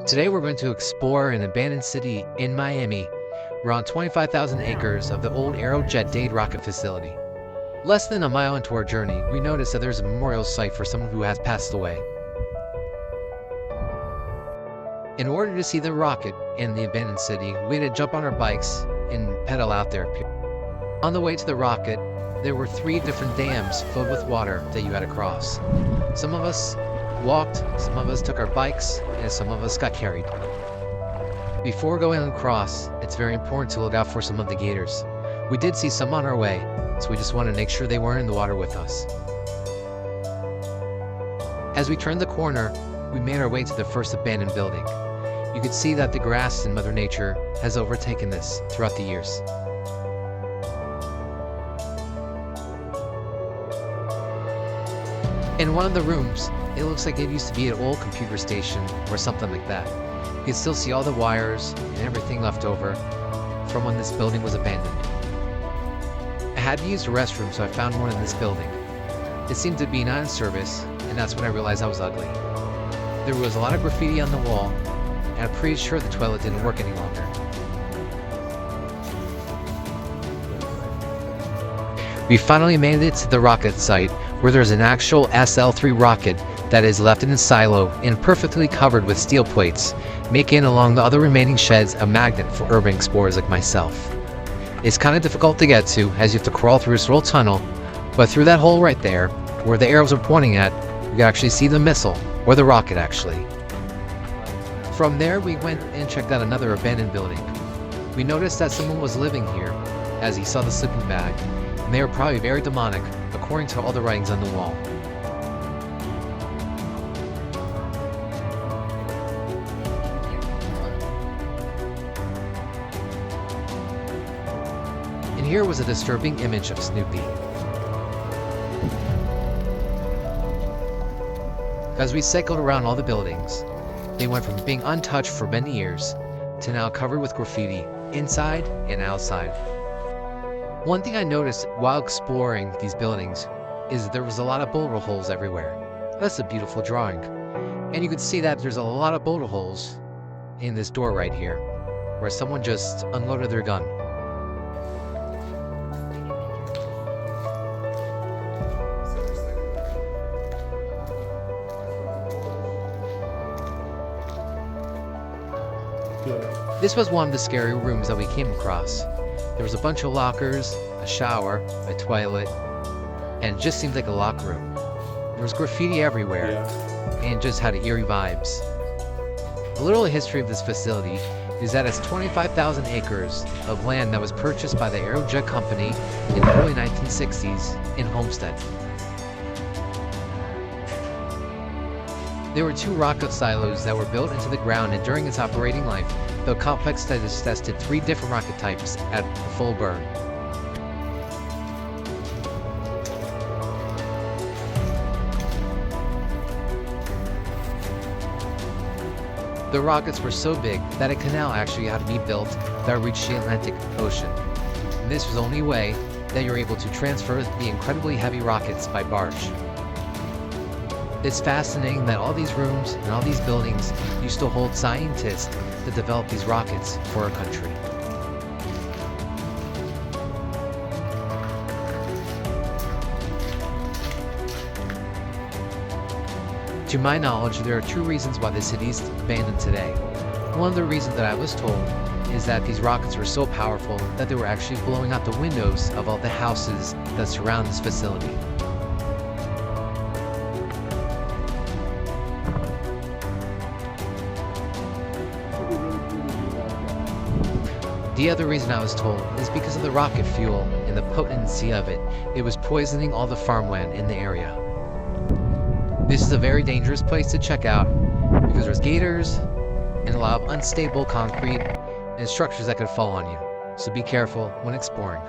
Today we're going to explore an abandoned city in Miami, around 25,000 acres of the old Aerojet Dade Rocket Facility. Less than a mile into our journey, we notice that there's a memorial site for someone who has passed away. In order to see the rocket in the abandoned city, we had to jump on our bikes and pedal out there. On the way to the rocket, there were 3 different dams filled with water that you had to cross. Some of us walked, some of us took our bikes, and some of us got carried. Before going across, it's very important to look out for some of the gators. We did see some on our way, so we just wanted to make sure they weren't in the water with us. As we turned the corner, we made our way to the first abandoned building. You could see that the grass in Mother Nature has overtaken this throughout the years. In one of the rooms, it looks like it used to be an old computer station or something like that. You can still see all the wires and everything left over from when this building was abandoned. I had to use the restroom, so I found one in this building. It seemed to be not in service, and that's when I realized I was ugly. There was a lot of graffiti on the wall, and I'm pretty sure the toilet didn't work any longer. We finally made it to the rocket site, where there's an actual SL-3 rocket that is left in a silo and perfectly covered with steel plates, making along the other remaining sheds a magnet for urban explorers like myself. It's kind of difficult to get to, as you have to crawl through this little tunnel, but through that hole right there, where the arrows are pointing at, you can actually see the missile, or the rocket actually. From there, we went and checked out another abandoned building. We noticed that someone was living here, as he saw the sleeping bag, and they were probably very demonic, according to all the writings on the wall. And here was a disturbing image of Snoopy. As we cycled around all the buildings, they went from being untouched for many years to now covered with graffiti inside and outside. One thing I noticed while exploring these buildings is there was a lot of bullet holes everywhere. That's a beautiful drawing. And you can see that there's a lot of bullet holes in this door right here, where someone just unloaded their gun. This was one of the scary rooms that we came across. There was a bunch of lockers, a shower, a toilet, and it just seemed like a locked room. There was graffiti everywhere, and it just had eerie vibes. A little history of this facility is that it's 25,000 acres of land that was purchased by the Aerojet Company in the early 1960s in Homestead. There were 2 rocket silos that were built into the ground, and during its operating life, the complex has tested 3 different rocket types at full burn. The rockets were so big that a canal actually had to be built that reached the Atlantic Ocean. And this was the only way that you're able to transfer the incredibly heavy rockets by barge. It's fascinating that all these rooms and all these buildings used to hold scientists that developed these rockets for our country. To my knowledge, there are 2 reasons why the city is abandoned today. One of the reasons that I was told is that these rockets were so powerful that they were actually blowing out the windows of all the houses that surround this facility. The other reason I was told is because of the rocket fuel and the potency of it. It was poisoning all the farmland in the area. This is a very dangerous place to check out because there's gators and a lot of unstable concrete and structures that could fall on you. So be careful when exploring.